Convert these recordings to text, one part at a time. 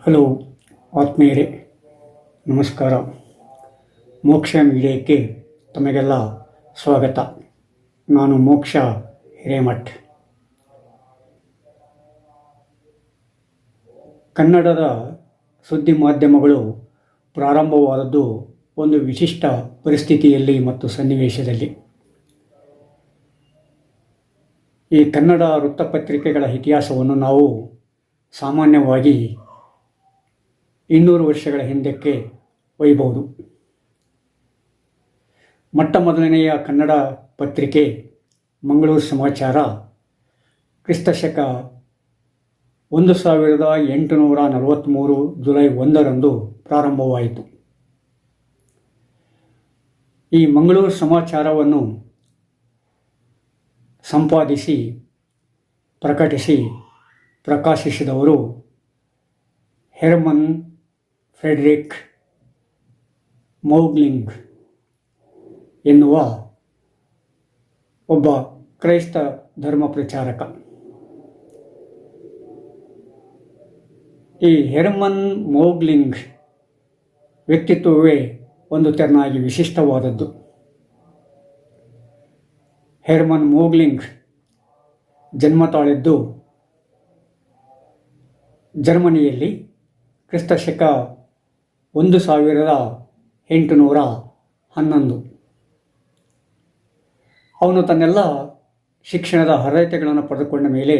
Hello ಆತ್ಮೀಯರೇ, ನಮಸ್ಕಾರ. ಮೋಕ್ಷ ಮೀಡಿಯಾಕ್ಕೆ ತಮಗೆಲ್ಲ ಸ್ವಾಗತ. ನಾನು ಮೋಕ್ಷ ಹಿರೇಮಠ್. ಕನ್ನಡದ ಸುದ್ದಿ ಮಾಧ್ಯಮಗಳು ಪ್ರಾರಂಭವಾದದ್ದು ಒಂದು ವಿಶಿಷ್ಟ ಪರಿಸ್ಥಿತಿಯಲ್ಲಿ ಮತ್ತು ಸನ್ನಿವೇಶದಲ್ಲಿ. ಈ ಕನ್ನಡ ವೃತ್ತಪತ್ರಿಕೆಗಳ ಇತಿಹಾಸವನ್ನು ನಾವು ಸಾಮಾನ್ಯವಾಗಿ 200 ವರ್ಷಗಳ ಹಿಂದಕ್ಕೆ ಒಯ್ಯಬಹುದು. ಮೊಟ್ಟ ಮೊದಲನೆಯ ಕನ್ನಡ ಪತ್ರಿಕೆ ಮಂಗಳೂರು ಸಮಾಚಾರ ಕ್ರಿಸ್ತಶಕ 1843 ಜುಲೈ 1ರಂದು ಪ್ರಾರಂಭವಾಯಿತು. ಈ ಮಂಗಳೂರು ಸಮಾಚಾರವನ್ನು ಸಂಪಾದಿಸಿ ಪ್ರಕಾಶಿಸಿದವರು ಹೆರ್ಮನ್ ಫ್ರೆಡ್ರಿಕ್ ಮೌಗ್ಲಿಂಗ್ ಎನ್ನುವ ಒಬ್ಬ ಕ್ರೈಸ್ತ ಧರ್ಮ ಪ್ರಚಾರಕ. ಈ ಹೆರ್ಮನ್ ಮೌಗ್ಲಿಂಗ್ ವ್ಯಕ್ತಿತ್ವವೇ ಒಂದು ತೆರನಾಗಿ ವಿಶಿಷ್ಟವಾದದ್ದು. ಹೆರ್ಮನ್ ಮೌಗ್ಲಿಂಗ್ ಜನ್ಮ ತಾಳಿದ್ದು ಜರ್ಮನಿಯಲ್ಲಿ ಕ್ರಿಸ್ತಶಕ 1811. ಅವನು ತನ್ನೆಲ್ಲ ಶಿಕ್ಷಣದ ಅರ್ಹತೆಗಳನ್ನು ಪಡೆದುಕೊಂಡ ಮೇಲೆ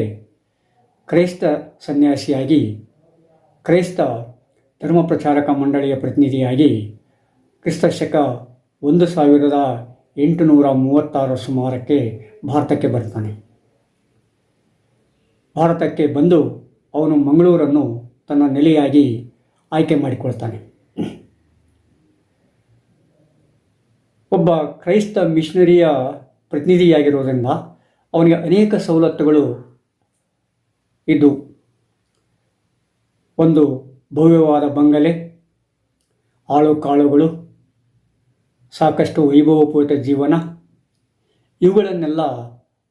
ಕ್ರೈಸ್ತ ಸನ್ಯಾಸಿಯಾಗಿ ಕ್ರೈಸ್ತ ಧರ್ಮ ಪ್ರಚಾರಕ ಮಂಡಳಿಯ ಪ್ರತಿನಿಧಿಯಾಗಿ ಕ್ರಿಸ್ತಶಕ 1836 ಸುಮಾರಕ್ಕೆ ಭಾರತಕ್ಕೆ ಬರ್ತಾನೆ. ಭಾರತಕ್ಕೆ ಬಂದು ಅವನು ಮಂಗಳೂರನ್ನು ತನ್ನ ನೆಲೆಯಾಗಿ ಆಯ್ಕೆ ಮಾಡಿಕೊಳ್ತಾನೆ. ಒಬ್ಬ ಕ್ರೈಸ್ತ ಮಿಷನರಿಯ ಪ್ರತಿನಿಧಿಯಾಗಿರೋದ್ರಿಂದ ಅವನಿಗೆ ಅನೇಕ ಸವಲತ್ತುಗಳು ಇದ್ದು, ಒಂದು ಭವ್ಯವಾದ ಬಂಗಲೆ, ಆಳು ಕಾಳುಗಳು, ಸಾಕಷ್ಟು ವೈಭವಪೂರಿತ ಜೀವನ, ಇವುಗಳನ್ನೆಲ್ಲ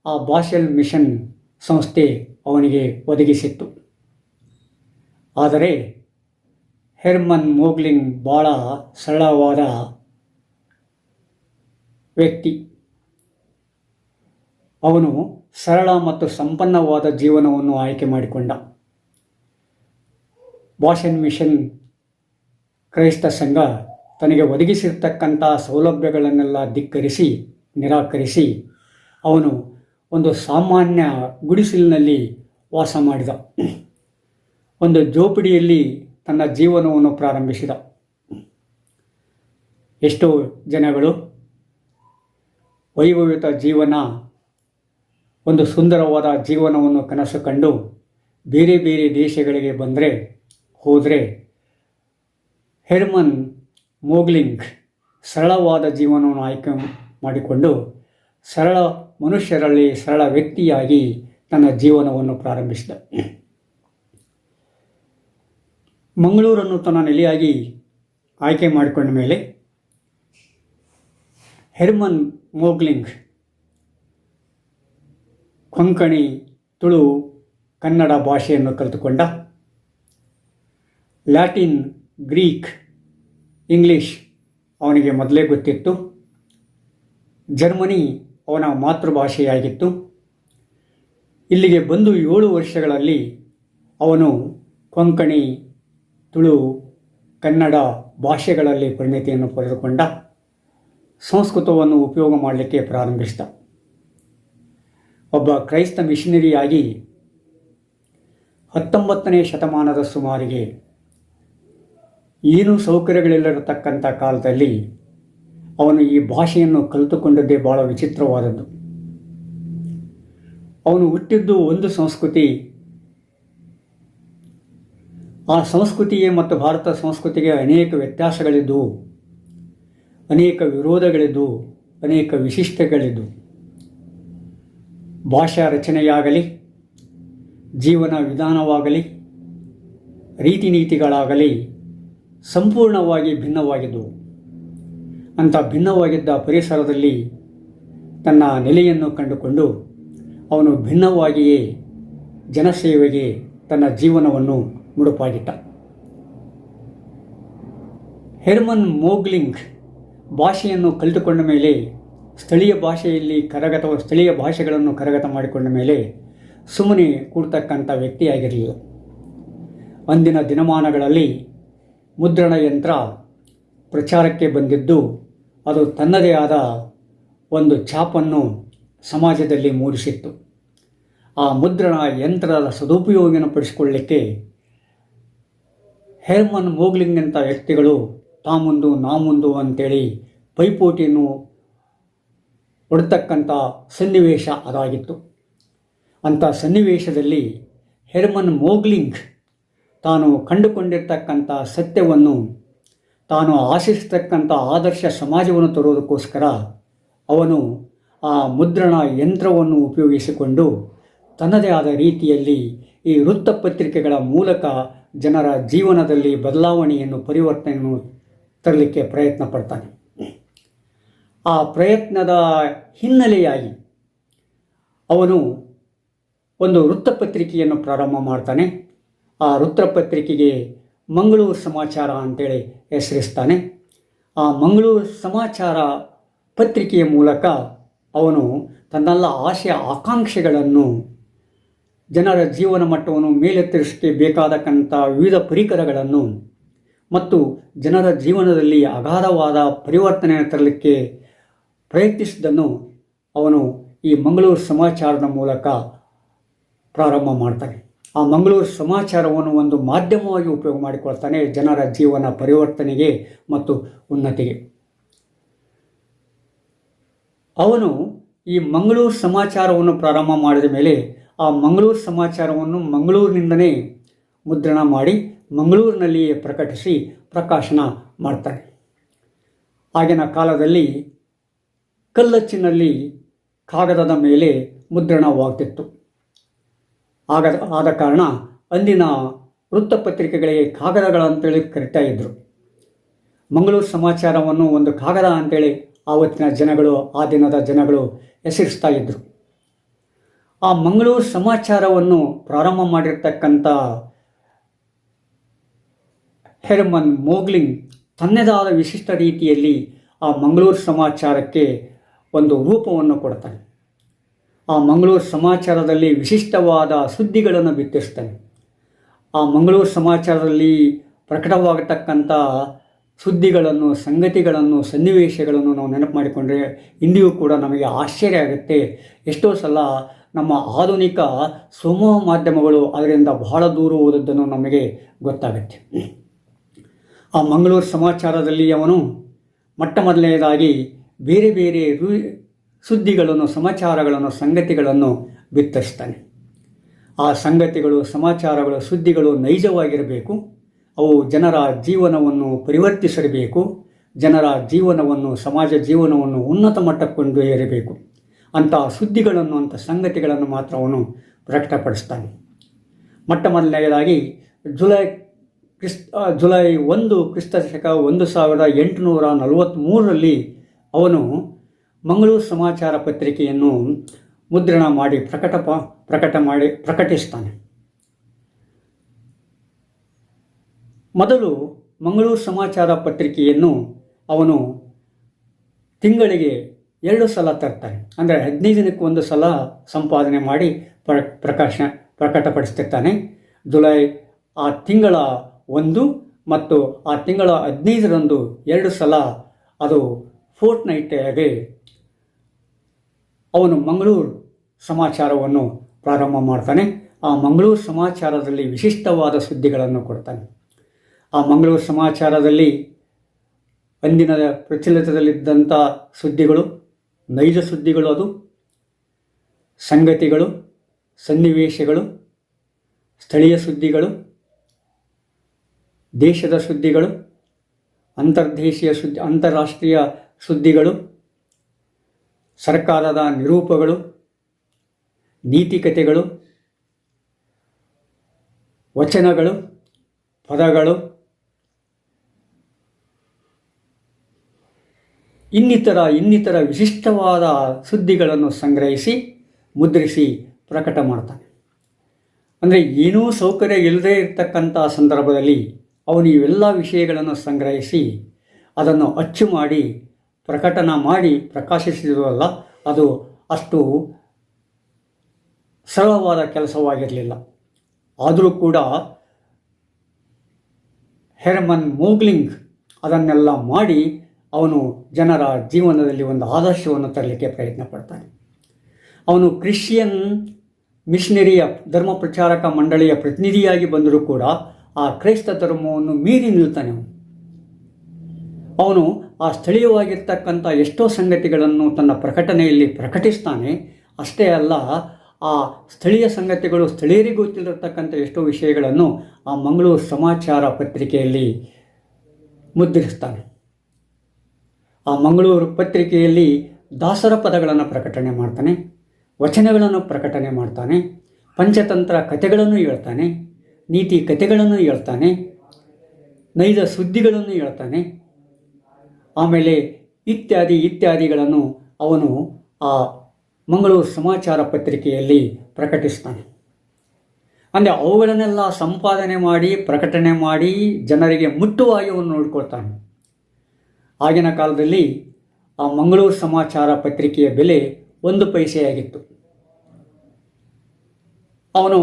ಆ ಬಾಸೆಲ್ ಮಿಷನ್ ಸಂಸ್ಥೆ ಅವನಿಗೆ ಒದಗಿಸಿತ್ತು. ಆದರೆ ಹೆರ್ಮನ್ ಮೌಗ್ಲಿಂಗ್ ಭಾಳ ಸರಳವಾದ ವ್ಯಕ್ತಿ. ಅವನು ಸರಳ ಮತ್ತು ಸಂಪನ್ನವಾದ ಜೀವನವನ್ನು ಆಯ್ಕೆ ಮಾಡಿಕೊಂಡ. ಬಾಸೆಲ್ ಮಿಷನ್ ಕ್ರೈಸ್ತ ಸಂಘ ತನಗೆ ಒದಗಿಸಿರ್ತಕ್ಕಂಥ ಸೌಲಭ್ಯಗಳನ್ನೆಲ್ಲ ನಿರಾಕರಿಸಿ ಅವನು ಒಂದು ಸಾಮಾನ್ಯ ಗುಡಿಸಲಿನಲ್ಲಿ ವಾಸ ಮಾಡಿದ. ಒಂದು ಜೋಪಡಿಯಲ್ಲಿ ತನ್ನ ಜೀವನವನ್ನು ಪ್ರಾರಂಭಿಸಿದ. ಎಷ್ಟೋ ಜನಗಳು ವೈಭವಿತ ಜೀವನ, ಒಂದು ಸುಂದರವಾದ ಜೀವನವನ್ನು ಕನಸು ಕಂಡು ಬೇರೆ ಬೇರೆ ದೇಶಗಳಿಗೆ ಹೋದರೆ ಹೆರ್ಮನ್ ಮೌಗ್ಲಿಂಗ್ ಸರಳವಾದ ಜೀವನವನ್ನು ಆಯ್ಕೆ ಮಾಡಿಕೊಂಡು ಸರಳ ಮನುಷ್ಯರಲ್ಲಿ ಸರಳ ವ್ಯಕ್ತಿಯಾಗಿ ತನ್ನ ಜೀವನವನ್ನು ಪ್ರಾರಂಭಿಸಿದ. ಮಂಗಳೂರನ್ನು ತನ್ನ ನೆಲೆಯಾಗಿ ಆಯ್ಕೆ ಮಾಡಿಕೊಂಡ ಮೇಲೆ ಹೆರ್ಮನ್ ಮೌಗ್ಲಿಂಗ್ ಕೊಂಕಣಿ, ತುಳು, ಕನ್ನಡ ಭಾಷೆಯನ್ನು ಕಲಿತುಕೊಂಡ. ಲ್ಯಾಟಿನ್, ಗ್ರೀಕ್, ಇಂಗ್ಲಿಷ್ ಅವನಿಗೆ ಮೊದಲೇ ಗೊತ್ತಿತ್ತು. ಜರ್ಮನಿ ಅವನ ಮಾತೃಭಾಷೆಯಾಗಿತ್ತು. ಇಲ್ಲಿಗೆ ಬಂದು 7 ವರ್ಷಗಳಲ್ಲಿ ಅವನು ಕೊಂಕಣಿ, ತುಳು, ಕನ್ನಡ ಭಾಷೆಗಳಲ್ಲಿ ಪರಿಣತಿಯನ್ನು ಪಡೆದುಕೊಂಡ. ಸಂಸ್ಕೃತವನ್ನು ಉಪಯೋಗ ಮಾಡಲಿಕ್ಕೆ ಪ್ರಾರಂಭಿಸಿದ. ಒಬ್ಬ ಕ್ರೈಸ್ತ ಮಿಷನರಿಯಾಗಿ 19ನೇ ಶತಮಾನದ ಸುಮಾರಿಗೆ ಏನೂ ಸೌಕರ್ಯಗಳಿಲ್ಲರತಕ್ಕಂಥ ಕಾಲದಲ್ಲಿ ಅವನು ಈ ಭಾಷೆಯನ್ನು ಕಲಿತುಕೊಂಡದ್ದೇ ಭಾಳ ವಿಚಿತ್ರವಾದದ್ದು. ಅವನು ಹುಟ್ಟಿದ್ದು ಒಂದು ಸಂಸ್ಕೃತಿ. ಆ ಸಂಸ್ಕೃತಿಗೆ ಮತ್ತು ಭಾರತ ಸಂಸ್ಕೃತಿಗೆ ಅನೇಕ ವ್ಯತ್ಯಾಸಗಳಿದ್ದವು, ಅನೇಕ ವಿರೋಧಗಳಿದ್ದವು, ಅನೇಕ ವಿಶಿಷ್ಟಗಳಿದ್ದವು. ಭಾಷಾ ರಚನೆಯಾಗಲಿ, ಜೀವನ ವಿಧಾನವಾಗಲಿ, ರೀತಿ ನೀತಿಗಳಾಗಲಿ ಸಂಪೂರ್ಣವಾಗಿ ಭಿನ್ನವಾಗಿದ್ದವು. ಅಂಥ ಭಿನ್ನವಾಗಿದ್ದ ಪರಿಸರದಲ್ಲಿ ತನ್ನ ನೆಲೆಯನ್ನು ಕಂಡುಕೊಂಡು ಅವನು ಭಿನ್ನವಾಗಿಯೇ ಜನಸೇವೆಗೆ ತನ್ನ ಜೀವನವನ್ನು ಮುಡುಪಾಗಿಟ್ಟ. ಹೆರ್ಮನ್ ಮೋಗ್ಲಿಂಗ್ ಭಾಷೆಯನ್ನು ಕಲಿತುಕೊಂಡ ಮೇಲೆ ಸ್ಥಳೀಯ ಭಾಷೆಗಳನ್ನು ಕರಗತ ಮಾಡಿಕೊಂಡ ಮೇಲೆ ಸುಮ್ಮನೆ ಕೂಡ್ತಕ್ಕಂಥ ವ್ಯಕ್ತಿಯಾಗಿರಲಿಲ್ಲ. ಅಂದಿನ ದಿನಮಾನಗಳಲ್ಲಿ ಮುದ್ರಣ ಯಂತ್ರ ಪ್ರಚಾರಕ್ಕೆ ಬಂದಿದ್ದು ಅದು ತನ್ನದೇ ಆದ ಒಂದು ಛಾಪನ್ನು ಸಮಾಜದಲ್ಲಿ ಮೂಡಿಸಿತ್ತು. ಆ ಮುದ್ರಣ ಯಂತ್ರದ ಸದುಪಯೋಗವನ್ನು ಪಡಿಸಿಕೊಳ್ಳಲಿಕ್ಕೆ ಹೆರ್ಮನ್ ಮೋಗ್ಲಿಂಗ್ನಂಥ ವ್ಯಕ್ತಿಗಳು ತಾ ಮುಂದು ನಾ ಮುಂದು ಅಂತೇಳಿ ಪೈಪೋಟಿಯನ್ನು ಹೊಡ್ತಕ್ಕಂಥ ಸನ್ನಿವೇಶ ಅದಾಗಿತ್ತು. ಅಂಥ ಸನ್ನಿವೇಶದಲ್ಲಿ ಹೆರ್ಮನ್ ಮೋಗ್ಲಿಂಗ್ ತಾನು ಕಂಡುಕೊಂಡಿರ್ತಕ್ಕಂಥ ಸತ್ಯವನ್ನು, ತಾನು ಆಶಿಸ್ತಕ್ಕಂಥ ಆದರ್ಶ ಸಮಾಜವನ್ನು ತರುವುದಕ್ಕೋಸ್ಕರ ಅವನು ಆ ಮುದ್ರಣ ಯಂತ್ರವನ್ನು ಉಪಯೋಗಿಸಿಕೊಂಡು ತನ್ನದೇ ಆದ ರೀತಿಯಲ್ಲಿ ಈ ವೃತ್ತಪತ್ರಿಕೆಗಳ ಮೂಲಕ ಜನರ ಜೀವನದಲ್ಲಿ ಬದಲಾವಣೆಯನ್ನು, ಪರಿವರ್ತನೆಯನ್ನು ತರಲಿಕ್ಕೆ ಪ್ರಯತ್ನ ಪಡ್ತಾನೆ. ಆ ಪ್ರಯತ್ನದ ಹಿನ್ನೆಲೆಯಾಗಿ ಅವನು ಒಂದು ವೃತ್ತಪತ್ರಿಕೆಯನ್ನು ಪ್ರಾರಂಭ ಮಾಡ್ತಾನೆ. ಆ ವೃತ್ತಪತ್ರಿಕೆಗೆ ಮಂಗಳೂರು ಸಮಾಚಾರ ಅಂತೇಳಿ ಹೆಸರಿಸ್ತಾನೆ. ಆ ಮಂಗಳೂರು ಸಮಾಚಾರ ಪತ್ರಿಕೆಯ ಮೂಲಕ ಅವನು ತನ್ನೆಲ್ಲ ಆಶೆ ಆಕಾಂಕ್ಷೆಗಳನ್ನು, ಜನರ ಜೀವನ ಮಟ್ಟವನ್ನು ಮೇಲೆತ್ತರಿಸಕ್ಕೆ ಬೇಕಾದಕ್ಕಂಥ ವಿವಿಧ ಪರಿಕರಗಳನ್ನು ಮತ್ತು ಜನರ ಜೀವನದಲ್ಲಿ ಅಗಾಧವಾದ ಪರಿವರ್ತನೆಯನ್ನು ತರಲಿಕ್ಕೆ ಪ್ರಯತ್ನಿಸಿದ್ದನ್ನು ಅವನು ಈ ಮಂಗಳೂರು ಸಮಾಚಾರದ ಮೂಲಕ ಪ್ರಾರಂಭ ಮಾಡ್ತಾನೆ. ಆ ಮಂಗಳೂರು ಸಮಾಚಾರವನ್ನು ಒಂದು ಮಾಧ್ಯಮವಾಗಿ ಉಪಯೋಗ ಮಾಡಿಕೊಳ್ತಾನೆ ಜನರ ಜೀವನ ಪರಿವರ್ತನೆಗೆ ಮತ್ತು ಉನ್ನತಿಗೆ. ಅವನು ಈ ಮಂಗಳೂರು ಸಮಾಚಾರವನ್ನು ಪ್ರಾರಂಭ ಮಾಡಿದ ಮೇಲೆ ಆ ಮಂಗಳೂರು ಸಮಾಚಾರವನ್ನು ಮಂಗಳೂರಿನಿಂದಲೇ ಮುದ್ರಣ ಮಾಡಿ ಮಂಗಳೂರಿನಲ್ಲಿಯೇ ಪ್ರಕಟಿಸಿ ಪ್ರಕಾಶನ ಮಾಡ್ತಾನೆ. ಆಗಿನ ಕಾಲದಲ್ಲಿ ಕಲ್ಲಚ್ಚಿನಲ್ಲಿ ಕಾಗದದ ಮೇಲೆ ಮುದ್ರಣವಾಗ್ತಿತ್ತು. ಆದ ಕಾರಣ ಅಂದಿನ ವೃತ್ತಪತ್ರಿಕೆಗಳಿಗೆ ಕಾಗದಗಳಂತೇಳಿ ಕರಿತಾ ಇದ್ದರು. ಮಂಗಳೂರು ಸಮಾಚಾರವನ್ನು ಒಂದು ಕಾಗದ ಅಂತೇಳಿ ಆವತ್ತಿನ ಜನಗಳು, ಆ ದಿನದ ಜನಗಳು ಹೆಸರಿಸ್ತಾ ಇದ್ದರು. ಆ ಮಂಗಳೂರು ಸಮಾಚಾರವನ್ನು ಪ್ರಾರಂಭ ಮಾಡಿರ್ತಕ್ಕಂಥ ಹೆರ್ಮನ್ ಮೋಗ್ಲಿಂಗ್ ತನ್ನದಾದ ವಿಶಿಷ್ಟ ರೀತಿಯಲ್ಲಿ ಆ ಮಂಗಳೂರು ಸಮಾಚಾರಕ್ಕೆ ಒಂದು ರೂಪವನ್ನು ಕೊಡ್ತಾನೆ. ಆ ಮಂಗಳೂರು ಸಮಾಚಾರದಲ್ಲಿ ವಿಶಿಷ್ಟವಾದ ಸುದ್ದಿಗಳನ್ನು ಬಿತ್ತಿಸ್ತಾನೆ. ಆ ಮಂಗಳೂರು ಸಮಾಚಾರದಲ್ಲಿ ಪ್ರಕಟವಾಗತಕ್ಕಂಥ ಸುದ್ದಿಗಳನ್ನು, ಸಂಗತಿಗಳನ್ನು, ಸನ್ನಿವೇಶಗಳನ್ನು ನಾವು ನೆನಪು ಮಾಡಿಕೊಂಡ್ರೆ ಇಂದಿಯೂ ಕೂಡ ನಮಗೆ ಆಶ್ಚರ್ಯ ಆಗುತ್ತೆ. ಎಷ್ಟೋ ಸಲ ನಮ್ಮ ಆಧುನಿಕ ಸಮೂಹ ಮಾಧ್ಯಮಗಳು ಅದರಿಂದ ಬಹಳ ದೂರ ಹೋದದ್ದನ್ನು ನಮಗೆ ಗೊತ್ತಾಗುತ್ತೆ. ಆ ಮಂಗಳೂರು ಸಮಾಚಾರದಲ್ಲಿ ಅವನು ಮೊದಲನೇದಾಗಿ ಬೇರೆ ಬೇರೆ ಸುದ್ದಿಗಳನ್ನು, ಸಮಾಚಾರಗಳನ್ನು, ಸಂಗತಿಗಳನ್ನು ಬಿತ್ತರಿಸ್ತಾನೆ. ಆ ಸಂಗತಿಗಳು, ಸಮಾಚಾರಗಳು, ಸುದ್ದಿಗಳು ನೈಜವಾಗಿರಬೇಕು. ಅವು ಜನರ ಜೀವನವನ್ನು ಪರಿವರ್ತಿಸಿರಬೇಕು. ಜನರ ಜೀವನವನ್ನು, ಸಮಾಜ ಜೀವನವನ್ನು ಉನ್ನತ ಮಟ್ಟಕ್ಕೆ ಕೊಂಡೊಯ್ಯಬೇಕು. ಅಂಥ ಸುದ್ದಿಗಳನ್ನು, ಅಂಥ ಸಂಗತಿಗಳನ್ನು ಮಾತ್ರ ಅವನು ಪ್ರಕಟಪಡಿಸ್ತಾನೆ. ಮೊದಲನೆಯದಾಗಿ ಜುಲೈ 1 ಕ್ರಿಸ್ತಶಕ 1843ರಲ್ಲಿ ಅವನು ಮಂಗಳೂರು ಸಮಾಚಾರ ಪತ್ರಿಕೆಯನ್ನು ಮುದ್ರಣ ಮಾಡಿ ಪ್ರಕಟಿಸ್ತಾನೆ. ಮೊದಲು ಮಂಗಳೂರು ಸಮಾಚಾರ ಪತ್ರಿಕೆಯನ್ನು ಅವನು ತಿಂಗಳಿಗೆ 2 ಸಲ ತರ್ತಾನೆ. ಅಂದರೆ 15 ದಿನಕ್ಕೆ ಒಂದು ಸಲ ಸಂಪಾದನೆ ಮಾಡಿ ಪ್ರಕಟಪಡಿಸ್ತಿರ್ತಾನೆ. ಜುಲೈ ಆ ತಿಂಗಳ 1 ಮತ್ತು ಆ ತಿಂಗಳ 15ರಂದು 2 ಸಲ ಅದು ಫೋರ್ಟ್ನೈಟಾಗಿ ಅವನು ಮಂಗಳೂರು ಸಮಾಚಾರವನ್ನು ಪ್ರಾರಂಭ ಮಾಡ್ತಾನೆ. ಆ ಮಂಗಳೂರು ಸಮಾಚಾರದಲ್ಲಿ ವಿಶಿಷ್ಟವಾದ ಸುದ್ದಿಗಳನ್ನು ಕೊಡ್ತಾನೆ. ಆ ಮಂಗಳೂರು ಸಮಾಚಾರದಲ್ಲಿ ಅಂದಿನ ಪ್ರಚಲಿತದಲ್ಲಿದ್ದಂಥ ಸುದ್ದಿಗಳು, ನೈಜ ಸುದ್ದಿಗಳು, ಅದು ಸಂಗತಿಗಳು, ಸನ್ನಿವೇಶಗಳು, ಸ್ಥಳೀಯ ಸುದ್ದಿಗಳು, ದೇಶದ ಸುದ್ದಿಗಳು, ಅಂತಾರಾಷ್ಟ್ರೀಯ ಸುದ್ದಿಗಳು, ಸರ್ಕಾರದ ನಿರೂಪಗಳು, ನೀತಿಕತೆಗಳು, ವಚನಗಳು, ಪದಗಳು, ಇನ್ನಿತರ ವಿಶಿಷ್ಟವಾದ ಸುದ್ದಿಗಳನ್ನು ಸಂಗ್ರಹಿಸಿ ಮುದ್ರಿಸಿ ಪ್ರಕಟ ಮಾಡ್ತಾನೆ. ಅಂದರೆ ಏನೂ ಸೌಕರ್ಯ ಇಲ್ಲದೇ ಇರತಕ್ಕಂಥ ಸಂದರ್ಭದಲ್ಲಿ ಅವನು ಇವೆಲ್ಲ ವಿಷಯಗಳನ್ನು ಸಂಗ್ರಹಿಸಿ ಅದನ್ನು ಅಚ್ಚು ಮಾಡಿ ಪ್ರಕಟಣ ಮಾಡಿ ಪ್ರಕಾಶಿಸಿದವಲ್ಲ, ಅದು ಅಷ್ಟು ಸರಳವಾದ ಕೆಲಸವಾಗಿರಲಿಲ್ಲ. ಆದರೂ ಕೂಡ ಹೆರ್ಮನ್ ಮೋಗ್ಲಿಂಗ್ ಅದನ್ನೆಲ್ಲ ಮಾಡಿ ಅವನು ಜನರ ಜೀವನದಲ್ಲಿ ಒಂದು ಆದರ್ಶವನ್ನು ತರಲಿಕ್ಕೆ ಪ್ರಯತ್ನ ಪಡ್ತಾನೆ. ಅವನು ಕ್ರಿಶ್ಚಿಯನ್ ಮಿಷನರಿಯ ಧರ್ಮ ಪ್ರಚಾರಕ ಮಂಡಳಿಯ ಪ್ರತಿನಿಧಿಯಾಗಿ ಬಂದರೂ ಕೂಡ ಆ ಕ್ರೈಸ್ತ ಧರ್ಮವನ್ನು ಮೀರಿ ನಿಲ್ತಾನೆ. ಅವನು ಆ ಸ್ಥಳೀಯವಾಗಿರ್ತಕ್ಕಂಥ ಎಷ್ಟೋ ಸಂಗತಿಗಳನ್ನು ತನ್ನ ಪ್ರಕಟಣೆಯಲ್ಲಿ ಪ್ರಕಟಿಸ್ತಾನೆ. ಅಷ್ಟೇ ಅಲ್ಲ, ಆ ಸ್ಥಳೀಯ ಸಂಗತಿಗಳು ಸ್ಥಳೀಯರಿಗೆ ಗೊತ್ತಿರತಕ್ಕಂಥ ಎಷ್ಟೋ ವಿಷಯಗಳನ್ನು ಆ ಮಂಗಳೂರು ಸಮಾಚಾರ ಪತ್ರಿಕೆಯಲ್ಲಿ ಮುದ್ರಿಸ್ತಾನೆ. ಆ ಮಂಗಳೂರು ಪತ್ರಿಕೆಯಲ್ಲಿ ದಾಸರ ಪದಗಳನ್ನು ಪ್ರಕಟಣೆ ಮಾಡ್ತಾನೆ, ವಚನಗಳನ್ನು ಪ್ರಕಟಣೆ ಮಾಡ್ತಾನೆ, ಪಂಚತಂತ್ರ ಕಥೆಗಳನ್ನು ಹೇಳ್ತಾನೆ, ನೀತಿ ಕಥೆಗಳನ್ನು ಹೇಳ್ತಾನೆ, ನೈಜ ಸುದ್ದಿಗಳನ್ನು ಹೇಳ್ತಾನೆ. ಆಮೇಲೆ ಇತ್ಯಾದಿಗಳನ್ನು ಅವನು ಆ ಮಂಗಳೂರು ಸಮಾಚಾರ ಪತ್ರಿಕೆಯಲ್ಲಿ ಪ್ರಕಟಿಸ್ತಾನೆ. ಅಂದರೆ ಅವುಗಳನ್ನೆಲ್ಲ ಸಂಪಾದನೆ ಮಾಡಿ ಪ್ರಕಟಣೆ ಮಾಡಿ ಜನರಿಗೆ ಮುಟ್ಟುವಾಗಿ ಅವನು ನೋಡ್ಕೊಳ್ತಾನೆ. ಆಗಿನ ಕಾಲದಲ್ಲಿ ಆ ಮಂಗಳೂರು ಸಮಾಚಾರ ಪತ್ರಿಕೆಯ ಬೆಲೆ 1 ಪೈಸೆಯಾಗಿತ್ತು. ಅವನು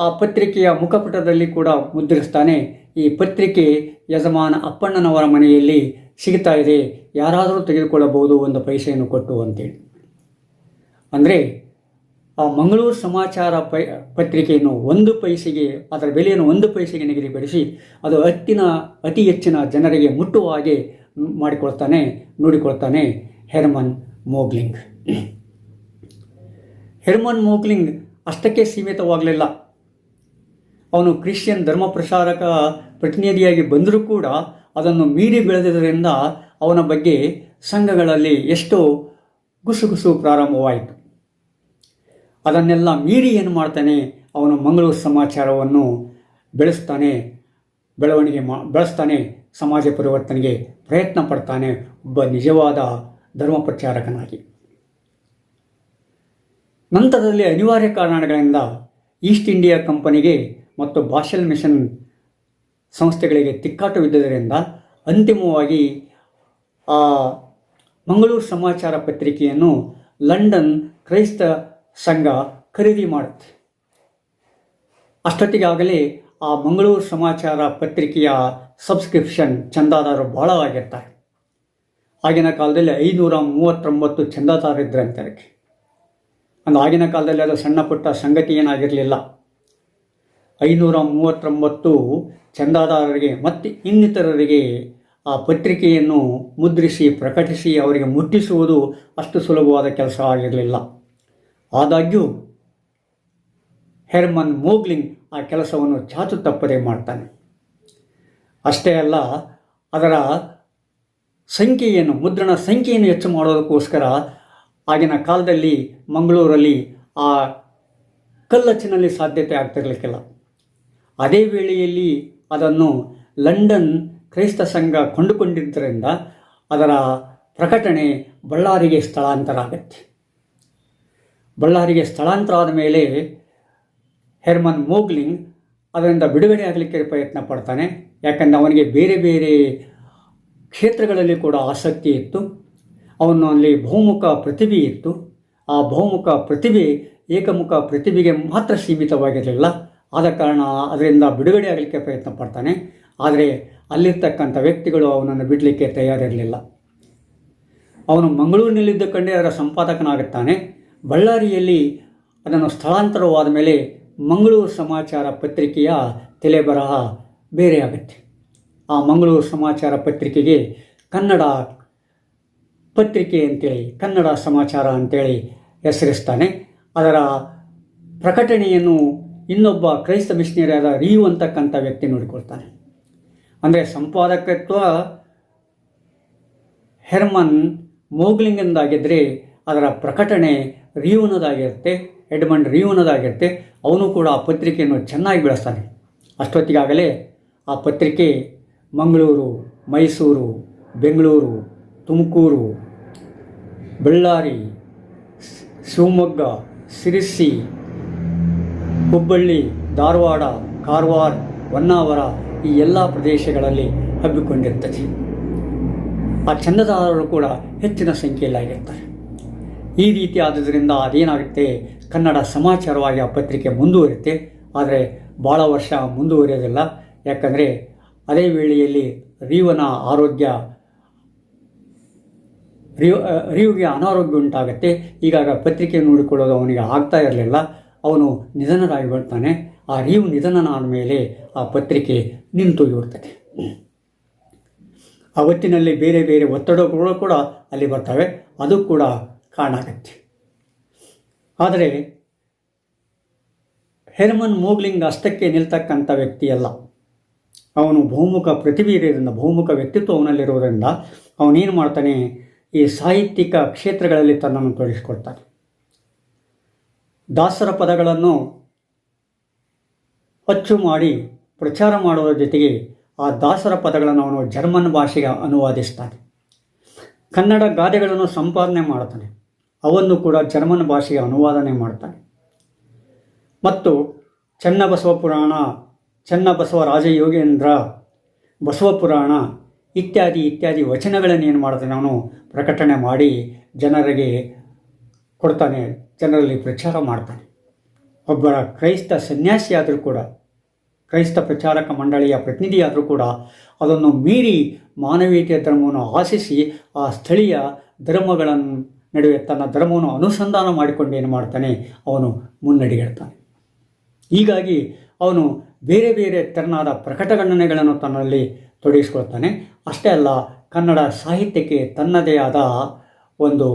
ಆ ಪತ್ರಿಕೆಯ ಮುಖಪುಟದಲ್ಲಿ ಕೂಡ ಮುದ್ರಿಸ್ತಾನೆ, ಈ ಪತ್ರಿಕೆ ಯಜಮಾನ ಅಪ್ಪಣ್ಣನವರ ಮನೆಯಲ್ಲಿ ಸಿಗ್ತಾ ಇದೆ, ಯಾರಾದರೂ ತೆಗೆದುಕೊಳ್ಳಬಹುದು 1 ಪೈಸೆಯನ್ನು ಕೊಟ್ಟು ಅಂತೇಳಿ. ಅಂದರೆ ಆ ಮಂಗಳೂರು ಸಮಾಚಾರ ಪತ್ರಿಕೆಯನ್ನು 1 ಪೈಸೆಗೆ, ಅದರ ಬೆಲೆಯನ್ನು 1 ಪೈಸೆಗೆ ನಿಗದಿಪಡಿಸಿ ಅದು ಅತಿ ಹೆಚ್ಚಿನ ಜನರಿಗೆ ಮುಟ್ಟುವ ಹಾಗೆ ನೋಡಿಕೊಳ್ತಾನೆ ಹೆರ್ಮನ್ ಮೋಗ್ಲಿಂಗ್. ಹೆರ್ಮನ್ ಮೋಗ್ಲಿಂಗ್ ಅಷ್ಟಕ್ಕೆ ಸೀಮಿತವಾಗಲಿಲ್ಲ. ಅವನು ಕ್ರಿಶ್ಚಿಯನ್ ಧರ್ಮ ಪ್ರಚಾರಕ ಪ್ರತಿನಿಧಿಯಾಗಿ ಬಂದರೂ ಕೂಡ ಅದನ್ನು ಮೀರಿ ಬೆಳೆದಿದ್ದರಿಂದ ಅವನ ಬಗ್ಗೆ ಸಂಘಗಳಲ್ಲಿ ಎಷ್ಟೋ ಗುಸುಗುಸು ಪ್ರಾರಂಭವಾಯಿತು. ಅದನ್ನೆಲ್ಲ ಮೀರಿ ಏನು ಮಾಡ್ತಾನೆ, ಅವನು ಮಂಗಳೂರು ಸಮಾಚಾರವನ್ನು ಬೆಳೆಸ್ತಾನೆ, ಸಮಾಜ ಪರಿವರ್ತನೆಗೆ ಪ್ರಯತ್ನ ಪಡ್ತಾನೆ, ಒಬ್ಬ ನಿಜವಾದ ಧರ್ಮ ಪ್ರಚಾರಕನಾಗಿ. ನಂತರದಲ್ಲಿ ಅನಿವಾರ್ಯ ಕಾರಣಗಳಿಂದ ಈಸ್ಟ್ ಇಂಡಿಯಾ ಕಂಪನಿಗೆ ಮತ್ತು ಬಾಷೆಲ್ ಮಿಷನ್ ಸಂಸ್ಥೆಗಳಿಗೆ ತಿಕ್ಕಾಟವಿದ್ದರಿಂದ ಅಂತಿಮವಾಗಿ ಆ ಮಂಗಳೂರು ಸಮಾಚಾರ ಪತ್ರಿಕೆಯನ್ನು ಲಂಡನ್ ಕ್ರೈಸ್ತ ಸಂಘ ಖರೀದಿ ಮಾಡುತ್ತೆ. ಅಷ್ಟೊತ್ತಿಗಾಗಲೇ ಆ ಮಂಗಳೂರು ಸಮಾಚಾರ ಪತ್ರಿಕೆಯ ಸಬ್ಸ್ಕ್ರಿಪ್ಷನ್ ಚಂದಾದಾರರು ಭಾಳ ಆಗಿರ್ತಾರೆ. ಆಗಿನ ಕಾಲದಲ್ಲಿ 539 ಚಂದಾದಾರರಿದ್ರಂತೆ. ಅದಕ್ಕೆ ಆಗಿನ ಕಾಲದಲ್ಲಿ ಅದು ಸಣ್ಣ ಪುಟ್ಟ ಸಂಗತಿ ಏನಾಗಿರಲಿಲ್ಲ. 539 ಚಂದಾದಾರರಿಗೆ ಮತ್ತು ಇನ್ನಿತರರಿಗೆ ಆ ಪತ್ರಿಕೆಯನ್ನು ಮುದ್ರಿಸಿ ಪ್ರಕಟಿಸಿ ಅವರಿಗೆ ಮುಟ್ಟಿಸುವುದು ಅಷ್ಟು ಸುಲಭವಾದ ಕೆಲಸ ಆಗಿರಲಿಲ್ಲ. ಆದಾಗ್ಯೂ ಹೆರ್ಮನ್ ಮೋಗ್ಲಿಂಗ್ ಆ ಕೆಲಸವನ್ನು ಚಾಚು ತಪ್ಪದೆ ಮಾಡ್ತಾನೆ. ಅಷ್ಟೇ ಅಲ್ಲ, ಅದರ ಮುದ್ರಣ ಸಂಖ್ಯೆಯನ್ನು ಹೆಚ್ಚು ಮಾಡೋದಕ್ಕೋಸ್ಕರ ಆಗಿನ ಕಾಲದಲ್ಲಿ ಮಂಗಳೂರಲ್ಲಿ ಆ ಕಲ್ಲಚ್ಚಿನಲ್ಲಿ ಸಾಧ್ಯತೆ ಆಗ್ತಿರಲಿಕ್ಕಿಲ್ಲ. ಅದೇ ವೇಳೆಯಲ್ಲಿ ಅದನ್ನು ಲಂಡನ್ ಕ್ರೈಸ್ತ ಸಂಘ ಕೊಂಡುಕೊಂಡಿದ್ದರಿಂದ ಅದರ ಪ್ರಕಟಣೆ ಬಳ್ಳಾರಿಗೆ ಸ್ಥಳಾಂತರ ಆಗುತ್ತೆ. ಬಳ್ಳಾರಿಗೆ ಸ್ಥಳಾಂತರ ಆದ ಮೇಲೆ ಹೆರ್ಮನ್ ಮೋಗ್ಲಿಂಗ್ ಅದರಿಂದ ಬಿಡುಗಡೆ ಆಗಲಿಕ್ಕೆ ಪ್ರಯತ್ನ ಪಡ್ತಾನೆ. ಯಾಕಂದರೆ ಅವನಿಗೆ ಬೇರೆ ಬೇರೆ ಕ್ಷೇತ್ರಗಳಲ್ಲಿ ಕೂಡ ಆಸಕ್ತಿ ಇತ್ತು. ಅವನಲ್ಲಿ ಬಹುಮುಖ ಪ್ರತಿಭೆ ಇತ್ತು. ಆ ಬಹುಮುಖ ಪ್ರತಿಭೆ ಏಕಮುಖ ಪ್ರತಿಭೆಗೆ ಮಾತ್ರ ಸೀಮಿತವಾಗಿರಲಿಲ್ಲ. ಆದ ಕಾರಣ ಅದರಿಂದ ಬಿಡುಗಡೆ ಆಗಲಿಕ್ಕೆ ಪ್ರಯತ್ನ ಪಡ್ತಾನೆ. ಆದರೆ ಅಲ್ಲಿರ್ತಕ್ಕಂಥ ವ್ಯಕ್ತಿಗಳು ಅವನನ್ನು ಬಿಡಲಿಕ್ಕೆ ತಯಾರಿರಲಿಲ್ಲ. ಅವನು ಮಂಗಳೂರಿನಲ್ಲಿದ್ದ ಕಂಡೇ ಅದರ ಸಂಪಾದಕನಾಗುತ್ತಾನೆ. ಬಳ್ಳಾರಿಯಲ್ಲಿ ಅದನ್ನು ಸ್ಥಳಾಂತರವಾದ ಮೇಲೆ ಮಂಗಳೂರು ಸಮಾಚಾರ ಪತ್ರಿಕೆಯ ತಲೆಬರಹ ಬೇರೆ ಆಗುತ್ತೆ. ಆ ಮಂಗಳೂರು ಸಮಾಚಾರ ಪತ್ರಿಕೆಗೆ ಕನ್ನಡ ಪತ್ರಿಕೆ ಅಂತೇಳಿ, ಕನ್ನಡ ಸಮಾಚಾರ ಅಂತೇಳಿ ಹೆಸರಿಸ್ತಾನೆ. ಅದರ ಪ್ರಕಟಣೆಯನ್ನು ಇನ್ನೊಬ್ಬ ಕ್ರೈಸ್ತ ಮಿಷನರಿಯಾದ ರಿಯು ಅಂತಕ್ಕಂಥ ವ್ಯಕ್ತಿ ನೋಡಿಕೊಳ್ತಾನೆ. ಅಂದರೆ ಸಂಪಾದಕತ್ವ ಹೆರ್ಮನ್ ಮೋಗ್ಲಿಂಗಂದಾಗಿದ್ದರೆ ಅದರ ಪ್ರಕಟಣೆ ರಿಯುನದಾಗಿರುತ್ತೆ, ಎಡ್ಮಂಡ್ ರಿಯುನದಾಗಿರುತ್ತೆ. ಅವನು ಕೂಡ ಆ ಪತ್ರಿಕೆಯನ್ನು ಚೆನ್ನಾಗಿ ಬೆಳೆಸ್ತಾನೆ. ಅಷ್ಟೊತ್ತಿಗಾಗಲೇ ಆ ಪತ್ರಿಕೆ ಮಂಗಳೂರು, ಮೈಸೂರು, ಬೆಂಗಳೂರು, ತುಮಕೂರು, ಬಳ್ಳಾರಿ, ಶಿವಮೊಗ್ಗ, ಶಿರಸಿ, ಹುಬ್ಬಳ್ಳಿ, ಧಾರವಾಡ, ಕಾರವಾರ, ಹೊನ್ನಾವರ ಈ ಎಲ್ಲ ಪ್ರದೇಶಗಳಲ್ಲಿ ಹಬ್ಬಿಕೊಂಡಿರ್ತದೆ. ಆ ಚಂದಾದಾರರು ಕೂಡ ಹೆಚ್ಚಿನ ಸಂಖ್ಯೆಯಲ್ಲಾಗಿರ್ತಾರೆ. ಈ ರೀತಿ ಆದುದರಿಂದ ಅದೇನಾಗುತ್ತೆ, ಕನ್ನಡ ಸಮಾಚಾರವಾಗಿ ಆ ಪತ್ರಿಕೆ ಮುಂದುವರಿಯುತ್ತೆ. ಆದರೆ ಭಾಳ ವರ್ಷ ಮುಂದುವರಿಯೋದಿಲ್ಲ. ಯಾಕಂದರೆ ಅದೇ ವೇಳೆಯಲ್ಲಿ ರಿಯುಗೆ ಅನಾರೋಗ್ಯ ಉಂಟಾಗುತ್ತೆ. ಈಗಾಗ ಪತ್ರಿಕೆ ನೋಡಿಕೊಳ್ಳೋದು ಅವನಿಗೆ ಆಗ್ತಾ ಇರಲಿಲ್ಲ. ಅವನು ನಿಧನರಾಗಿ ಬರ್ತಾನೆ. ಆ ರಿಯು ನಿಧನನಾದ ಮೇಲೆ ಆ ಪತ್ರಿಕೆ ನಿಂತೋಗಿಬಿಡ್ತದೆ. ಆ ಹೊತ್ತಿನಲ್ಲಿ ಬೇರೆ ಬೇರೆ ಒತ್ತಡಗಳು ಕೂಡ ಅಲ್ಲಿ ಬರ್ತವೆ. ಅದು ಕೂಡ ಕಾರಣ ಆಗುತ್ತೆ. ಆದರೆ ಹೆರ್ಮನ್ ಮೋಗ್ಲಿಂಗ್ ಅಷ್ಟಕ್ಕೆ ನಿಲ್ತಕ್ಕಂಥ ವ್ಯಕ್ತಿಯಲ್ಲ. ಅವನು ಬಹುಮುಖ ಪ್ರತಿಭೆ ಇರೋದ್ರಿಂದ, ಬಹುಮುಖ ವ್ಯಕ್ತಿತ್ವ ಅವನಲ್ಲಿರೋದ್ರಿಂದ ಅವನೇನು ಮಾಡ್ತಾನೆ, ಈ ಸಾಹಿತ್ಯಿಕ ಕ್ಷೇತ್ರಗಳಲ್ಲಿ ತನ್ನನ್ನು ತೊಡಗಿಸ್ಕೊಳ್ತಾನೆ. ದಾಸರ ಪದಗಳನ್ನು ಅಚ್ಚು ಮಾಡಿ ಪ್ರಚಾರ ಮಾಡುವ ಜೊತೆಗೆ ಆ ದಾಸರ ಪದಗಳನ್ನು ಅವನು ಜರ್ಮನ್ ಭಾಷೆಗೆ ಅನುವಾದಿಸ್ತಾನೆ. ಕನ್ನಡ ಗಾದೆಗಳನ್ನು ಸಂಪಾದನೆ ಮಾಡ್ತಾನೆ, ಅವನ್ನು ಕೂಡ ಜರ್ಮನ್ ಭಾಷೆಗೆ ಅನುವಾದನೆ ಮಾಡ್ತಾನೆ. ಮತ್ತು ಚನ್ನಬಸವ ಪುರಾಣ, ಚನ್ನಬಸವ ರಾಜಯೋಗೇಂದ್ರ, ಬಸವ ಪುರಾಣ ಇತ್ಯಾದಿ ಇತ್ಯಾದಿ ವಚನಗಳನ್ನೇನು ಮಾಡ್ತಾನೆ, ಅವನು ಪ್ರಕಟಣೆ ಮಾಡಿ ಜನರಿಗೆ ಕೊಡ್ತಾನೆ, ಜನರಲ್ಲಿ ಪ್ರಚಾರ ಮಾಡ್ತಾನೆ. ಒಬ್ಬ ಕ್ರೈಸ್ತ ಸನ್ಯಾಸಿಯಾದರೂ ಕೂಡ, ಕ್ರೈಸ್ತ ಪ್ರಚಾರಕ ಮಂಡಳಿಯ ಪ್ರತಿನಿಧಿಯಾದರೂ ಕೂಡ ಅದನ್ನು ಮೀರಿ ಮಾನವೀಯತೆಯ ಧರ್ಮವನ್ನು ಆಶಿಸಿ ಆ ಸ್ಥಳೀಯ ಧರ್ಮಗಳ ನಡುವೆ ತನ್ನ ಧರ್ಮವನ್ನು ಅನುಸಂಧಾನ ಮಾಡಿಕೊಂಡು ಏನು ಮಾಡ್ತಾನೆ, ಅವನು ಮುನ್ನಡೆಗಿಡ್ತಾನೆ. ಹೀಗಾಗಿ ಅವನು ಬೇರೆ ಬೇರೆ ತೆರನಾದ ಪ್ರಕಟಣೆಗಳನ್ನು ತನ್ನಲ್ಲಿ ತೊಡಗಿಸ್ಕೊಳ್ತಾನೆ. ಅಷ್ಟೇ ಅಲ್ಲ, ಕನ್ನಡ ಸಾಹಿತ್ಯಕ್ಕೆ ತನ್ನದೇ ಆದ ಒಂದು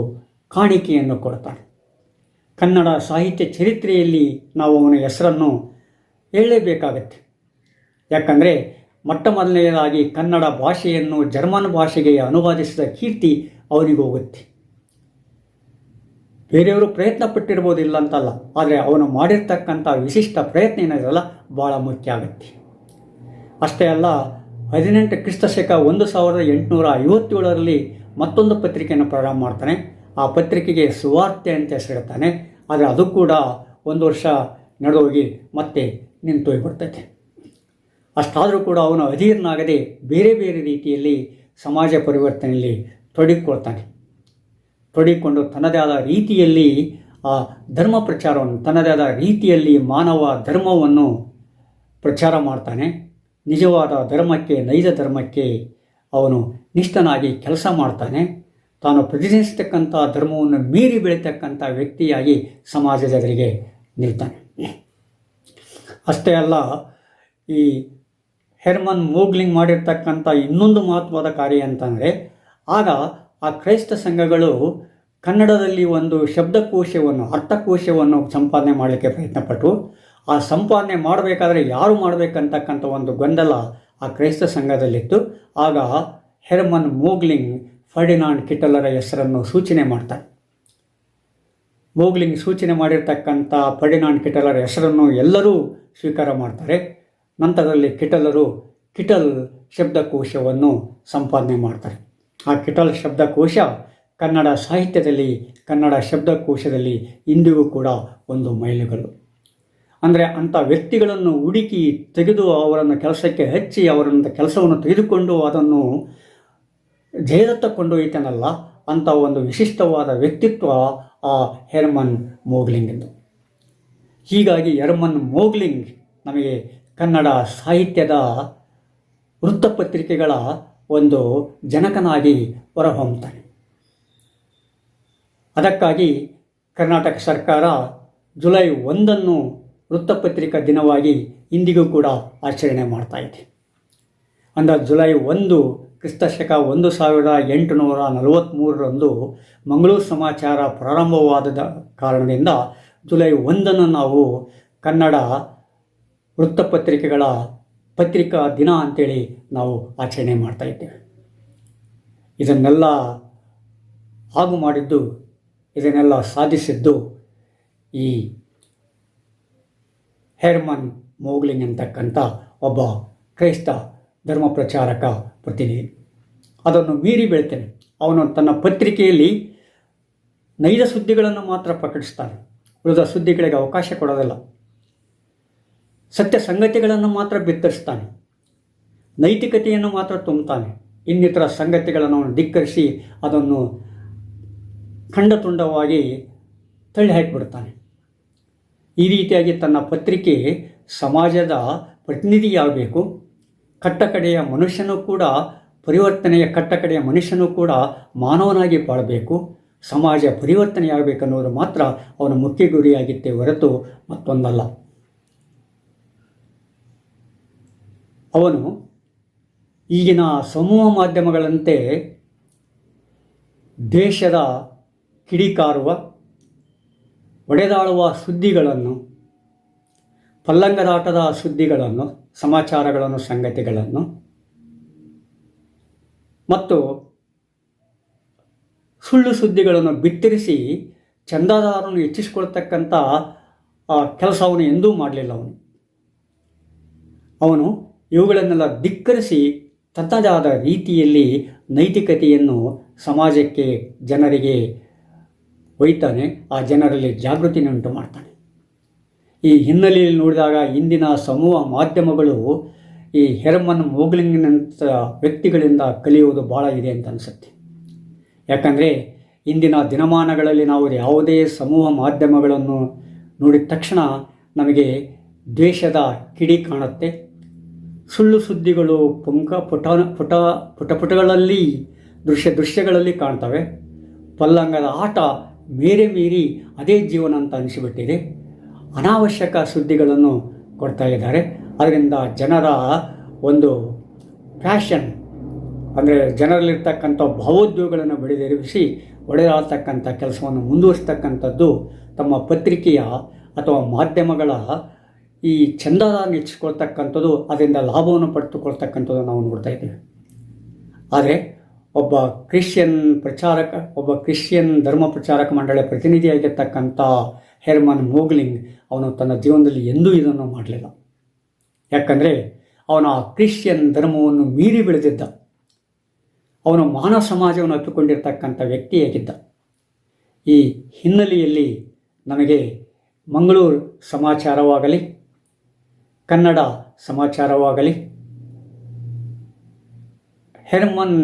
ಕಾಣಿಕೆಯನ್ನು ಕೊಡ್ತಾನೆ. ಕನ್ನಡ ಸಾಹಿತ್ಯ ಚರಿತ್ರೆಯಲ್ಲಿ ನಾವು ಅವನ ಹೆಸರನ್ನು ಹೇಳಲೇಬೇಕಾಗತ್ತೆ. ಯಾಕಂದರೆ ಮೊಟ್ಟ ಮೊದಲನೆಯದಾಗಿ ಕನ್ನಡ ಭಾಷೆಯನ್ನು ಜರ್ಮನ್ ಭಾಷೆಗೆ ಅನುವಾದಿಸಿದ ಕೀರ್ತಿ ಅವನಿಗೆ ಹೋಗುತ್ತೆ. ಬೇರೆಯವರು ಪ್ರಯತ್ನ ಪಟ್ಟಿರ್ಬೋದಿಲ್ಲ ಅಂತಲ್ಲ, ಆದರೆ ಅವನು ಮಾಡಿರ್ತಕ್ಕಂಥ ವಿಶಿಷ್ಟ ಪ್ರಯತ್ನ ಏನಿದೆಯಲ್ಲ ಭಾಳ ಮುಖ್ಯ ಆಗುತ್ತೆ. ಅಷ್ಟೇ ಅಲ್ಲ, 18 ಕ್ರಿಸ್ತಶಕ 1857ರಲ್ಲಿ ಮತ್ತೊಂದು ಪತ್ರಿಕೆಯನ್ನು ಪ್ರಾರಂಭ ಮಾಡ್ತಾನೆ. ಆ ಪತ್ರಿಕೆಗೆ ಸುವಾರ್ತೆ ಅಂತ ಹೆಸರಿಡ್ತಾನೆ. ಆದರೆ ಅದು ಕೂಡ ಒಂದು ವರ್ಷ ನಡೆದೋಗಿ ಮತ್ತೆ ನಿಂತೋಗ್ಬಿಡ್ತೈತೆ. ಅಷ್ಟಾದರೂ ಕೂಡ ಅವನು ಅಧೀರ್ನಾಗದೆ ಬೇರೆ ಬೇರೆ ರೀತಿಯಲ್ಲಿ ಸಮಾಜ ಪರಿವರ್ತನೆಯಲ್ಲಿ ತೊಡಗಿಕೊಂಡು ತನ್ನದೇ ಆದ ರೀತಿಯಲ್ಲಿ ಆ ಧರ್ಮ ಪ್ರಚಾರವನ್ನು, ತನ್ನದೇ ಆದ ರೀತಿಯಲ್ಲಿ ಮಾನವ ಧರ್ಮವನ್ನು ಪ್ರಚಾರ ಮಾಡ್ತಾನೆ. ನಿಜವಾದ ಧರ್ಮಕ್ಕೆ, ನೈಜ ಧರ್ಮಕ್ಕೆ ಅವನು ನಿಷ್ಠನಾಗಿ ಕೆಲಸ ಮಾಡ್ತಾನೆ. ತಾನು ಪ್ರತಿನಿಧಿಸ್ತಕ್ಕಂಥ ಧರ್ಮವನ್ನು ಮೀರಿ ಬೆಳೀತಕ್ಕಂಥ ವ್ಯಕ್ತಿಯಾಗಿ ಸಮಾಜದ ಎದುರಿಗೆ ನಿಲ್ತಾನೆ. ಅಷ್ಟೇ ಅಲ್ಲ, ಈ ಹೆರ್ಮನ್ ಮೋಗ್ಲಿಂಗ್ ಮಾಡಿರ್ತಕ್ಕಂಥ ಇನ್ನೊಂದು ಮಹತ್ವದ ಕಾರ್ಯ ಅಂತಂದರೆ, ಆಗ ಆ ಕ್ರೈಸ್ತ ಸಂಘಗಳು ಕನ್ನಡದಲ್ಲಿ ಒಂದು ಶಬ್ದಕೋಶವನ್ನು, ಅರ್ಥಕೋಶವನ್ನು ಸಂಪಾದನೆ ಮಾಡಲಿಕ್ಕೆ ಪ್ರಯತ್ನಪಟ್ಟು, ಆ ಸಂಪಾದನೆ ಮಾಡಬೇಕಾದ್ರೆ ಯಾರು ಮಾಡಬೇಕಂತಕ್ಕಂಥ ಒಂದು ಗೊಂದಲ ಆ ಕ್ರೈಸ್ತ ಸಂಘದಲ್ಲಿತ್ತು. ಆಗ ಹೆರ್ಮನ್ ಮೋಗ್ಲಿಂಗ್ ಫರ್ಡಿನಾಂಡ್ ಕಿಟಲರ ಹೆಸರನ್ನು ಸೂಚನೆ ಮಾಡ್ತಾನೆ. ಮೋಗ್ಲಿಂಗ್ ಸೂಚನೆ ಮಾಡಿರ್ತಕ್ಕಂಥ ಫರ್ಡಿನಾಂಡ್ ಕಿಟಲರ ಹೆಸರನ್ನು ಎಲ್ಲರೂ ಸ್ವೀಕಾರ ಮಾಡ್ತಾರೆ. ನಂತರದಲ್ಲಿ ಕಿಟಲ್ ಶಬ್ದಕೋಶವನ್ನು ಸಂಪಾದನೆ ಮಾಡ್ತಾರೆ. ಆ ಕಿಟಲ್ ಶಬ್ದಕೋಶ ಕನ್ನಡ ಸಾಹಿತ್ಯದಲ್ಲಿ, ಕನ್ನಡ ಶಬ್ದಕೋಶದಲ್ಲಿ ಇಂದಿಗೂ ಕೂಡ ಒಂದು ಮೈಲಿಗಲ್ಲು. ಅಂದರೆ ಅಂಥ ವ್ಯಕ್ತಿಗಳನ್ನು ಹುಡುಕಿ ತೆಗೆದು ಅವರನ್ನು ಕೆಲಸಕ್ಕೆ ಹಚ್ಚಿ ಅವರನ್ನು ಕೆಲಸವನ್ನು ತೆಗೆದುಕೊಂಡು ಅದನ್ನು ಜಯದತ್ತ ಕೊಂಡೊಯ್ತಾನಲ್ಲ, ಅಂಥ ಒಂದು ವಿಶಿಷ್ಟವಾದ ವ್ಯಕ್ತಿತ್ವ ಆ ಹೆರ್ಮನ್ ಮೋಗ್ಲಿಂಗಿಂದು. ಹೀಗಾಗಿ ಹೆರ್ಮನ್ ಮೋಗ್ಲಿಂಗ್ ನಮಗೆ ಕನ್ನಡ ಸಾಹಿತ್ಯದ ವೃತ್ತಪತ್ರಿಕೆಗಳ ಒಂದು ಜನಕನಾಗಿ ಹೊರಹೊಮ್ಮುತ್ತಾನೆ. ಅದಕ್ಕಾಗಿ ಕರ್ನಾಟಕ ಸರ್ಕಾರ ಜುಲೈ 1 ವೃತ್ತಪತ್ರಿಕಾ ದಿನವಾಗಿ ಇಂದಿಗೂ ಕೂಡ ಆಚರಣೆ ಮಾಡ್ತಾ ಇದೆ. ಅಂದರೆ ಜುಲೈ 1 ಕ್ರಿಸ್ತಶಕ 1843ರಂದು ಮಂಗಳೂರು ಸಮಾಚಾರ ಪ್ರಾರಂಭವಾದ ಕಾರಣದಿಂದ ಜುಲೈ 1 ನಾವು ಕನ್ನಡ ವೃತ್ತಪತ್ರಿಕೆಗಳ ಪತ್ರಿಕಾ ದಿನ ಅಂತೇಳಿ ನಾವು ಆಚರಣೆ ಮಾಡ್ತಾ ಇದ್ದೇವೆ. ಇದನ್ನೆಲ್ಲ ಆಗು ಮಾಡಿದ್ದು, ಇದನ್ನೆಲ್ಲ ಸಾಧಿಸಿದ್ದು ಈ ಹೆರ್ಮನ್ ಮೋಗ್ಲಿಂಗ್ ಅಂತಕ್ಕಂಥ ಒಬ್ಬ ಕ್ರೈಸ್ತ ಧರ್ಮ ಪ್ರಚಾರಕ ಪ್ರತಿನಿಧಿ. ಅದನ್ನು ಮೀರಿ ಬೆಳಿತಾನೆ. ಅವನು ತನ್ನ ಪತ್ರಿಕೆಯಲ್ಲಿ ನೈಜ ಸುದ್ದಿಗಳನ್ನು ಮಾತ್ರ ಪ್ರಕಟಿಸ್ತಾನೆ, ಉಳಿದ ಸುದ್ದಿಗಳಿಗೆ ಅವಕಾಶ ಕೊಡೋದಿಲ್ಲ. ಸತ್ಯ ಸಂಗತಿಗಳನ್ನು ಮಾತ್ರ ಬಿತ್ತರಿಸ್ತಾನೆ, ನೈತಿಕತೆಯನ್ನು ಮಾತ್ರ ತುಂಬುತ್ತಾನೆ, ಇನ್ನಿತರ ಸಂಗತಿಗಳನ್ನು ಧಿಕ್ಕರಿಸಿ ಅದನ್ನು ಖಂಡತುಂಡವಾಗಿ ತಳ್ಳಿ ಹಾಕಿಬಿಡ್ತಾನೆ. ಈ ರೀತಿಯಾಗಿ ತನ್ನ ಪತ್ರಿಕೆ ಸಮಾಜದ ಪ್ರತಿನಿಧಿಯಾಗಬೇಕು, ಕಟ್ಟಕಡೆಯ ಮನುಷ್ಯನೂ ಕೂಡ ಪರಿವರ್ತನೆಯ ಕಟ್ಟಕಡೆಯ ಮನುಷ್ಯನೂ ಕೂಡ ಮಾನವನಾಗಿ ಬಾಳಬೇಕು, ಸಮಾಜ ಪರಿವರ್ತನೆಯಾಗಬೇಕನ್ನೋದು ಮಾತ್ರ ಅವನ ಮುಖ್ಯ ಗುರಿಯಾಗಿತ್ತೇ ಹೊರತು ಮತ್ತೊಂದಲ್ಲ. ಅವನು ಈಗಿನ ಸಮೂಹ ಮಾಧ್ಯಮಗಳಂತೆ ದೇಶದ ಕಿಡಿಕಾರುವ ಒಡೆದಾಳುವ ಸುದ್ದಿಗಳನ್ನು, ಪಲ್ಲಂಗದಾಟದ ಸುದ್ದಿಗಳನ್ನು, ಸಮಾಚಾರಗಳನ್ನು, ಸಂಗತಿಗಳನ್ನು ಮತ್ತು ಸುಳ್ಳು ಸುದ್ದಿಗಳನ್ನು ಬಿತ್ತರಿಸಿ ಚಂದಾದಾರನ್ನು ಹೆಚ್ಚಿಸಿಕೊಳ್ತಕ್ಕಂಥ ಕೆಲಸವನ್ನು ಎಂದೂ ಮಾಡಲಿಲ್ಲ. ಅವನು ಇವುಗಳನ್ನೆಲ್ಲ ಧಿಕ್ಕರಿಸಿ ತನ್ನದೇ ಆದ ರೀತಿಯಲ್ಲಿ ನೈತಿಕತೆಯನ್ನು ಸಮಾಜಕ್ಕೆ, ಜನರಿಗೆ ಒಯ್ತಾನೆ. ಆ ಜನರಲ್ಲಿ ಜಾಗೃತಿಯನ್ನುಂಟು ಮಾಡ್ತಾನೆ. ಈ ಹಿನ್ನೆಲೆಯಲ್ಲಿ ನೋಡಿದಾಗ ಇಂದಿನ ಸಮೂಹ ಮಾಧ್ಯಮಗಳು ಈ ಹೆರ್ಮನ್ ಮೋಗ್ಲಿಂಗ್ನಂಥ ವ್ಯಕ್ತಿಗಳಿಂದ ಕಲಿಯುವುದು ಭಾಳ ಇದೆ ಅಂತ ಅನಿಸುತ್ತೆ. ಯಾಕಂದರೆ ಇಂದಿನ ದಿನಮಾನಗಳಲ್ಲಿ ನಾವು ಯಾವುದೇ ಸಮೂಹ ಮಾಧ್ಯಮಗಳನ್ನು ನೋಡಿದ ತಕ್ಷಣ ನಮಗೆ ದ್ವೇಷದ ಕಿಡಿ ಕಾಣುತ್ತೆ. ಸುಳ್ಳು ಸುದ್ದಿಗಳು ಪುಟಗಳಲ್ಲಿ ದೃಶ್ಯಗಳಲ್ಲಿ ಕಾಣ್ತವೆ. ಪಲ್ಲಂಗದ ಆಟ ಮೇರೆ ಮೀರಿ ಅದೇ ಜೀವನ ಅಂತ ಅನಿಸಿಬಿಟ್ಟಿದೆ. ಅನಾವಶ್ಯಕ ಸುದ್ದಿಗಳನ್ನು ಕೊಡ್ತಾ ಇದ್ದಾರೆ. ಅದರಿಂದ ಜನರ ಒಂದು ಫ್ಯಾಷನ್ ಅಂದರೆ ಜನರಲ್ಲಿರ್ತಕ್ಕಂಥ ಭಾವೋದ್ಯೋಗಗಳನ್ನು ಬೆಳೆದೆರಗಿಸಿ ಒಡೆದಾಡ್ತಕ್ಕಂಥ ಕೆಲಸವನ್ನು ಮುಂದುವರಿಸ್ತಕ್ಕಂಥದ್ದು ತಮ್ಮ ಪತ್ರಿಕೆಯ ಅಥವಾ ಮಾಧ್ಯಮಗಳ ಈ ಚಂದಾದಾರನ ಹೆಚ್ಚಿಸ್ಕೊಳ್ತಕ್ಕಂಥದ್ದು, ಅದರಿಂದ ಲಾಭವನ್ನು ಪಡೆದುಕೊಳ್ತಕ್ಕಂಥದ್ದು ನಾವು ನೋಡ್ತಾ ಇದ್ದೇವೆ. ಆದರೆ ಒಬ್ಬ ಕ್ರಿಶ್ಚಿಯನ್ ಧರ್ಮ ಪ್ರಚಾರಕ ಮಂಡಳಿಯ ಪ್ರತಿನಿಧಿಯಾಗಿರ್ತಕ್ಕಂಥ ಹೆರ್ಮನ್ ಮೋಗ್ಲಿಂಗ್ ಅವನು ತನ್ನ ಜೀವನದಲ್ಲಿ ಎಂದೂ ಇದನ್ನು ಮಾಡಲಿಲ್ಲ. ಯಾಕಂದರೆ ಅವನು ಆ ಕ್ರಿಶ್ಚಿಯನ್ ಧರ್ಮವನ್ನು ಮೀರಿ ಬೆಳೆದಿದ್ದ, ಅವನು ಮಾನವ ಸಮಾಜವನ್ನು ಅಪ್ಪಿಕೊಂಡಿರ್ತಕ್ಕಂಥ ವ್ಯಕ್ತಿಯಾಗಿದ್ದ. ಈ ಹಿನ್ನೆಲೆಯಲ್ಲಿ ನಮಗೆ ಮಂಗಳೂರು ಸಮಾಚಾರವಾಗಲಿ, ಕನ್ನಡ ಸಮಾಚಾರವಾಗಲಿ, ಹೆರ್ಮನ್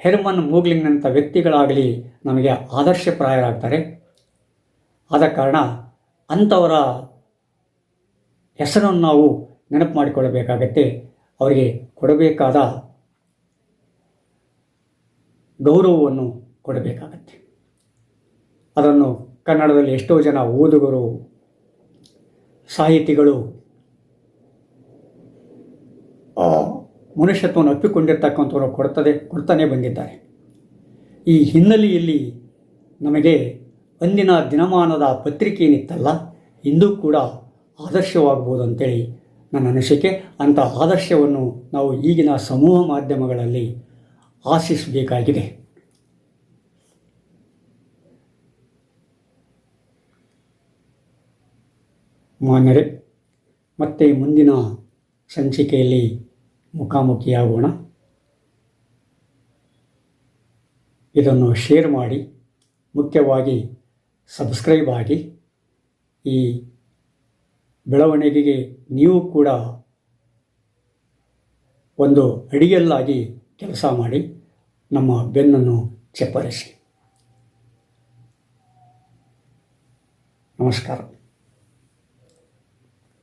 ಹೆರ್ಮನ್ ಮೋಗ್ಲಿಂಗ್ನಂಥ ವ್ಯಕ್ತಿಗಳಾಗಲಿ ನಮಗೆ ಆದರ್ಶಪ್ರಾಯರಾಗ್ತಾರೆ. ಆದ ಕಾರಣ ಅಂಥವರ ಹೆಸರನ್ನು ನಾವು ನೆನಪು ಮಾಡಿಕೊಳ್ಳಬೇಕಾಗತ್ತೆ. ಅವರಿಗೆ ಕೊಡಬೇಕಾದ ಗೌರವವನ್ನು ಕೊಡಬೇಕಾಗತ್ತೆ. ಅದನ್ನು ಕನ್ನಡದಲ್ಲಿ ಎಷ್ಟೋ ಜನ ಓದುಗರು, ಸಾಹಿತಿಗಳು ಮನುಷ್ಯತ್ವವನ್ನು ಅಪ್ಪಿಕೊಂಡಿರ್ತಕ್ಕಂಥವರು ಕೊಡ್ತಾನೆ ಬಂದಿದ್ದಾರೆ. ಈ ಹಿನ್ನೆಲೆಯಲ್ಲಿ ನಮಗೆ ಅಂದಿನ ದಿನಮಾನದ ಪತ್ರಿಕೆ ಏನಿತ್ತಲ್ಲ, ಇಂದೂ ಕೂಡ ಆದರ್ಶವಾಗ್ಬೋದು ಅಂತೇಳಿ ನನ್ನ ಅನಿಸಿಕೆ. ಅಂಥ ಆದರ್ಶವನ್ನು ನಾವು ಈಗಿನ ಸಮೂಹ ಮಾಧ್ಯಮಗಳಲ್ಲಿ ಆಶಿಸಬೇಕಾಗಿದೆ. ಮಾನ್ಯರೇ, ಮತ್ತೆ ಮುಂದಿನ ಸಂಚಿಕೆಯಲ್ಲಿ ಮುಖಾಮುಖಿಯಾಗೋಣ. ಇದನ್ನು ಶೇರ್ ಮಾಡಿ, ಮುಖ್ಯವಾಗಿ ಸಬ್ಸ್ಕ್ರೈಬ್ ಆಗಿ. ಈ ಬೆಳವಣಿಗೆಗೆ ನೀವು ಕೂಡ ಒಂದು ಅಡಿಯಲ್ಲಾಗಿ ಕೆಲಸ ಮಾಡಿ ನಮ್ಮ ಬೆನ್ನನ್ನು ಚಪ್ಪರಿಸಿ. ನಮಸ್ಕಾರ.